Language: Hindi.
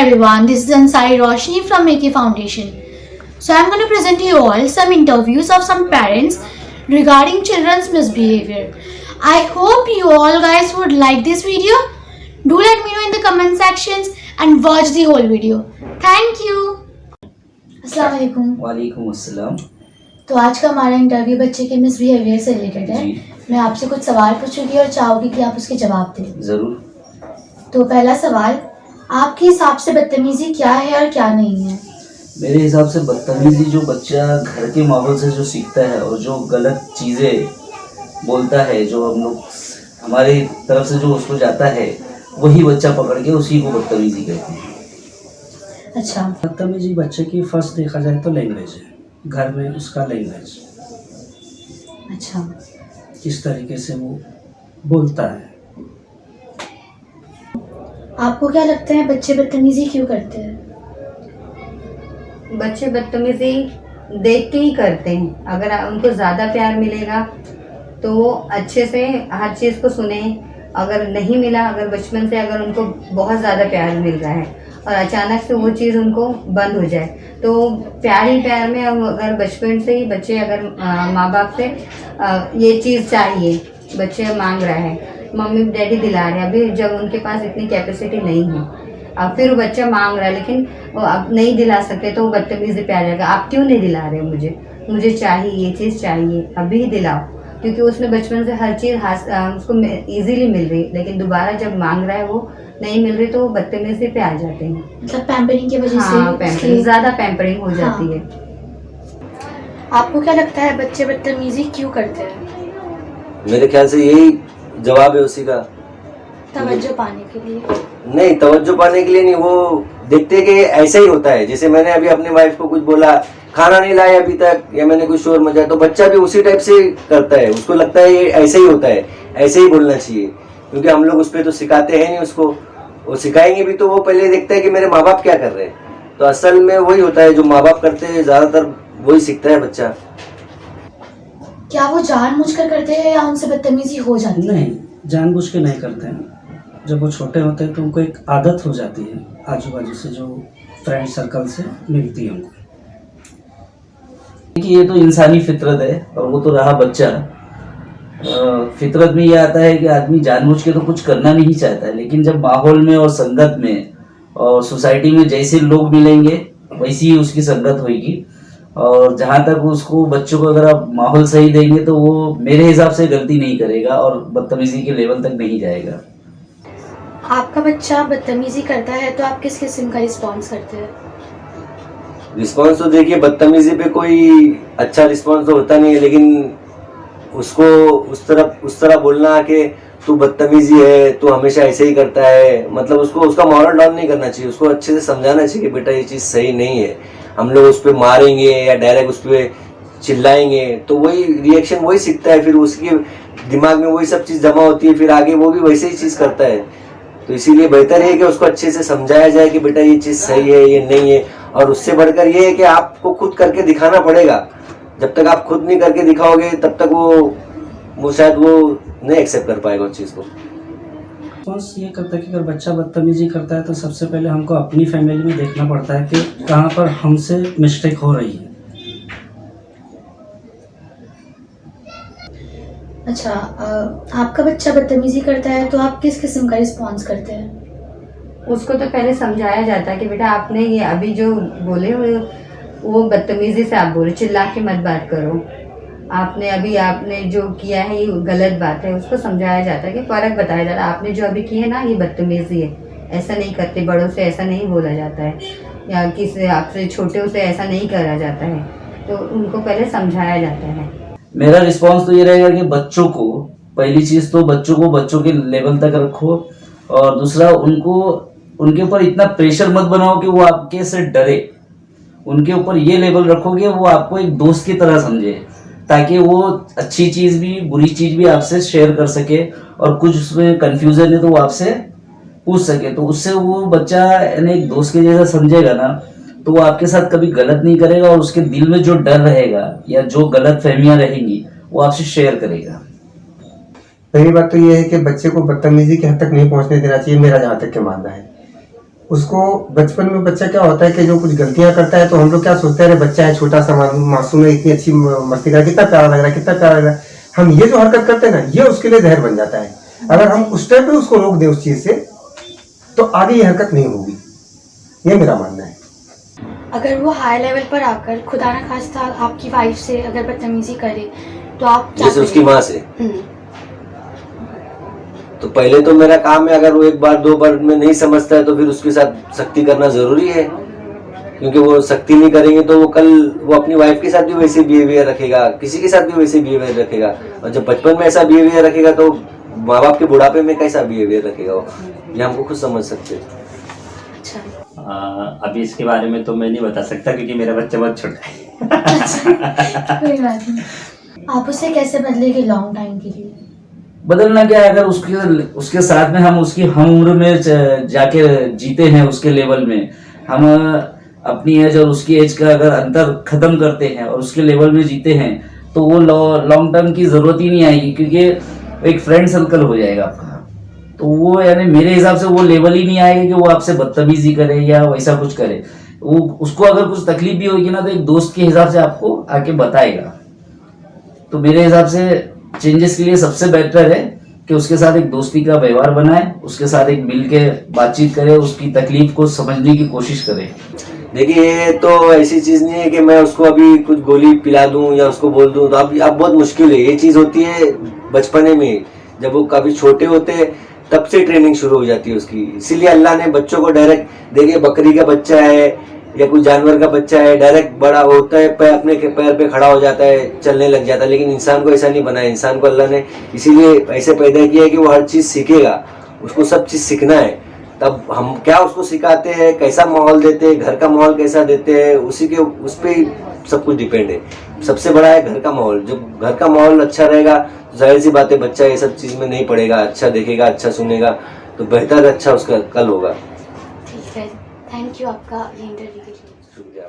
everyone, this is Ansari Roshni from Make Foundation. So I'm going to present you all some interviews of some parents regarding children's misbehavior. I hope you all guys would like this video. Do let me know in the comment sections and watch the whole video. Thank you. अस्सलाम वालेकुम। वालेकुम अस्सलाम। तो आज का हमारा इंटरव्यू बच्चे के मिसबिहेवियर से रिलेटेड है। मैं आपसे कुछ सवाल पूछूंगी और चाहूंगी कि आप उसके जवाब दें। ज़रूर। तो पहला सवाल, आपके हिसाब से बदतमीजी क्या है और क्या नहीं है? मेरे हिसाब से बदतमीजी जो बच्चा घर के माहौल से जो सीखता है और जो गलत चीज़ें बोलता है, जो हम लोग हमारी तरफ से जो उसको जाता है, वही बच्चा पकड़ के उसी को बदतमीजी कहते हैं। अच्छा, बदतमीजी बच्चे की फर्स्ट देखा जाए तो लैंग्वेज है, घर में उसका लैंग्वेज। अच्छा, किस तरीके से वो बोलता है। आपको क्या लगता है बच्चे बदतमीजी क्यों करते हैं? बच्चे बदतमीजी देख के ही करते हैं। अगर उनको ज़्यादा प्यार मिलेगा तो वो अच्छे से हर चीज़ को सुने। अगर नहीं मिला, अगर बचपन से अगर उनको बहुत ज़्यादा प्यार मिल रहा है और अचानक से वो चीज़ उनको बंद हो जाए, तो प्यार ही प्यार में अगर बचपन से ही बच्चे अगर माँ बाप से ये चीज़ चाहिए, बच्चे मांग रहा है, मम्मी डैडी दिला रहे हैं, अभी जब उनके पास इतनी कैपेसिटी नहीं है, अब फिर वो बच्चा मांग रहा है लेकिन वो अब नहीं दिला सकते, तो वो बदतमीजी पे आ जाएगा। आप क्यों नहीं दिला रहे हो? मुझे चाहिए, ये चीज़ चाहिए, अभी दिलाओ। क्योंकि उसने बचपन से हर चीज़ उसको इजीली मिल रही, लेकिन दोबारा जब मांग रहा है वो नहीं मिल रही, तो वो बदतमीजी पे आ जाते हैं। मतलब पैम्परिंग की वजह से? हाँ, पैम्परिंग, ज़्यादा पैम्परिंग हो जाती है। आपको क्या लगता है बच्चे बदतमीजी क्यों करते हैं? मेरे ख्याल से यही जवाब है उसी का। तवज्जो पाने के लिए? नहीं, तवज्जो पाने के लिए नहीं, वो देखते हैं कि ऐसा ही होता है। जैसे मैंने अभी अपनी वाइफ को कुछ बोला, खाना नहीं लाया अभी तक, या मैंने कुछ शोर मचाया, तो बच्चा भी उसी टाइप से करता है। उसको लगता है ये ऐसे ही होता है, ऐसे ही बोलना चाहिए, क्योंकि हम लोग उस पर तो सिखाते हैं नहीं उसको। वो सिखाएंगे भी तो वो पहले देखता है कि मेरे माँ बाप क्या कर रहे हैं। तो असल में वही होता है, जो माँ बाप करते हैं ज्यादातर वही सीखता है बच्चा। क्या वो जानबूझकर करते हैं या उनसे बदतमीजी हो जाती है? नहीं, जानबूझ के नहीं करते हैं। जब वो छोटे होते हैं तो उनको एक आदत हो जाती है, आजू बाजू से जो फ्रेंड सर्कल से मिलती है उनको। ये तो इंसानी फितरत है, और वो तो रहा बच्चा। फितरत में ये आता है कि आदमी जानबूझ के तो कुछ करना नहीं चाहता है, लेकिन जब माहौल में और संगत में और सोसाइटी में जैसे लोग मिलेंगे वैसी ही उसकी संगत होगी। और जहाँ तक उसको बच्चों को अगर आप माहौल सही देंगे तो वो मेरे हिसाब से गलती नहीं करेगा और बदतमीजी के लेवल तक नहीं जाएगा। आपका बच्चा बदतमीजी करता है तो आप किस किस्म का रिस्पॉन्स करते हैं? रिस्पॉन्स तो देखिए, बदतमीजी पे कोई अच्छा रिस्पॉन्स तो होता नहीं है, लेकिन उसको उस तरह बोलना कि तू बदतमीजी है, तू हमेशा ऐसे ही करता है, मतलब उसको उसका मॉरल डाउन नहीं करना चाहिए। उसको अच्छे से समझाना चाहिए कि बेटा ये चीज़ सही नहीं है। हम लोग उस पर मारेंगे या डायरेक्ट उस पर चिल्लाएंगे तो वही रिएक्शन वही सीखता है, फिर उसके दिमाग में वही सब चीज़ जमा होती है, फिर आगे वो भी वैसे ही चीज़ करता है। तो इसीलिए बेहतर है कि उसको अच्छे से समझाया जाए कि बेटा ये चीज़ सही है, ये नहीं है। और उससे बढ़कर ये है कि आपको खुद करके दिखाना पड़ेगा। जब तक आप खुद नहीं करके दिखाओगे तब तक वो शायद वो नहीं एक्सेप्ट कर पाएगा उस चीज़ को। रिस्पॉन्स ये करता है कि अगर बच्चा बदतमीजी करता है तो सबसे पहले हमको अपनी फैमिली में देखना पड़ता है कि कहाँ पर हमसे मिस्टेक हो रही है। अच्छा, आपका बच्चा बदतमीजी करता है तो आप किस किस्म का रिस्पॉन्स करते हैं? उसको तो पहले समझाया जाता है कि बेटा आपने ये अभी जो बोले वो बदतमीजी से आप बोले, चिल्ला के मत बात करो, आपने जो किया है ये गलत बात है। उसको समझाया जाता है कि फ़र्क बताया जाता है, आपने जो अभी किया है ना ये बदतमीजी है, ऐसा नहीं करते, बड़ों से ऐसा नहीं बोला जाता है, या किसी आपसे छोटे से ऐसा नहीं करा जाता है। तो उनको पहले समझाया जाता है। मेरा रिस्पॉन्स तो ये रहेगा कि बच्चों को, पहली चीज़ तो बच्चों को बच्चों के लेवल तक रखो, और दूसरा उनके ऊपर इतना प्रेशर मत बनाओ कि वो आपके से डरे। उनके ऊपर ये लेवल रखो कि वो आपको एक दोस्त की तरह समझे, ताकि वो अच्छी चीज़ भी बुरी चीज़ भी आपसे शेयर कर सके, और कुछ उसमें कन्फ्यूज़न है तो वो आपसे पूछ सके। तो उससे वो बच्चा यानी एक दोस्त के जैसा समझेगा ना, तो वो आपके साथ कभी गलत नहीं करेगा, और उसके दिल में जो डर रहेगा या जो गलत फहमियाँ रहेंगी वो आपसे शेयर करेगा। पहली बात तो ये है कि बच्चे को बदतमीजी की हद तक नहीं पहुंचने देना चाहिए, मेरा जहाँ तक के मानना है। उसको बचपन में बच्चा क्या होता है कि जो कुछ गलतियां करता है तो हम लोग क्या सोचते हैं, अरे बच्चा है छोटा सा मासूम है, इतनी अच्छी मस्ती कर, कितना प्यारा लग रहा है, कितना प्यारा लग रहा है। हम ये जो हरकत करते हैं ना, ये उसके लिए जहर बन जाता है। अगर हम उस टाइम पे उसको रोक दें उस चीज से, तो आगे ये हरकत नहीं होगी। ये मेरा मानना है। अगर वो हाई लेवल पर आकर खुदा ना खास्ता आपकी वाइफ से अगर बदतमीजी करे तो आप क्या जैसे उसकी करेंगे? माँ से, हम्म, तो पहले तो मेरा काम है, अगर वो एक बार दो बार में नहीं समझता है तो फिर उसके साथ सख्ती करना जरूरी है, क्योंकि वो सख्ती नहीं करेंगे तो वो कल वो अपनी वाइफ के साथ भी वैसे बिहेवियर रखेगा, किसी के साथ भी वैसे बिहेवियर रखेगा। और जब बचपन में ऐसा बिहेवियर रखेगा तो माँ बाप के बुढ़ापे में कैसा बिहेवियर रखेगा वो, ये हमको खुद समझ सकते हैं। अच्छा। अभी इसके बारे में तो मैं नहीं बता सकता क्योंकि मेरा बच्चा बहुत छोटा है। कोई बात नहीं। आप उसे कैसे बदलेंगे लॉन्ग टाइम के लिए? बदलना क्या है, अगर उसके साथ में हम उसकी हम उम्र में जाके जीते हैं, उसके लेवल में हम अपनी एज और उसकी एज का अगर अंतर खत्म करते हैं और उसके लेवल में जीते हैं, तो वो लॉन्ग टर्म की जरूरत ही नहीं आएगी, क्योंकि एक फ्रेंड सर्कल हो जाएगा आपका। तो वो यानी मेरे हिसाब से वो लेवल ही नहीं आएगा कि वो आपसे बदतमीजी करे या वैसा कुछ करे। वो उसको अगर कुछ तकलीफ भी होगी ना, तो एक दोस्त के हिसाब से आपको आके बताएगा। तो मेरे हिसाब से चेंजेस के लिए सबसे बेटर है कि उसके साथ एक दोस्ती का व्यवहार बनाए, उसके साथ एक मिल के बातचीत करे, उसकी तकलीफ को समझने की कोशिश करे। देखिए, ये तो ऐसी चीज नहीं है कि मैं उसको अभी कुछ गोली पिला दूं या उसको बोल दूं, तो अब बहुत मुश्किल है। ये चीज होती है बचपने में, जब वो काफी छोटे होते हैं तब से ट्रेनिंग शुरू हो जाती है उसकी। इसीलिए अल्लाह ने बच्चों को डायरेक्ट, देखिए बकरी का बच्चा है या कोई जानवर का बच्चा है, डायरेक्ट बड़ा होता है, अपने पैर पे खड़ा हो जाता है, चलने लग जाता है। लेकिन इंसान को ऐसा नहीं बनाया। इंसान को अल्लाह ने इसीलिए ऐसे पैदा किया है कि वो हर चीज सीखेगा, उसको सब चीज सीखना है। तब हम क्या उसको सिखाते हैं, कैसा माहौल देते हैं, घर का माहौल कैसा देते हैं, उस पे ही सब कुछ डिपेंड है। सबसे बड़ा है घर का माहौल। जब घर का माहौल अच्छा रहेगा, जाहिर सी बात है बच्चा ये सब चीज में नहीं पड़ेगा, अच्छा देखेगा, अच्छा सुनेगा, तो बेहतर अच्छा उसका कल होगा। ठीक है, थैंक यू आपका ये इंटरव्यू के लिए। शुक्रिया।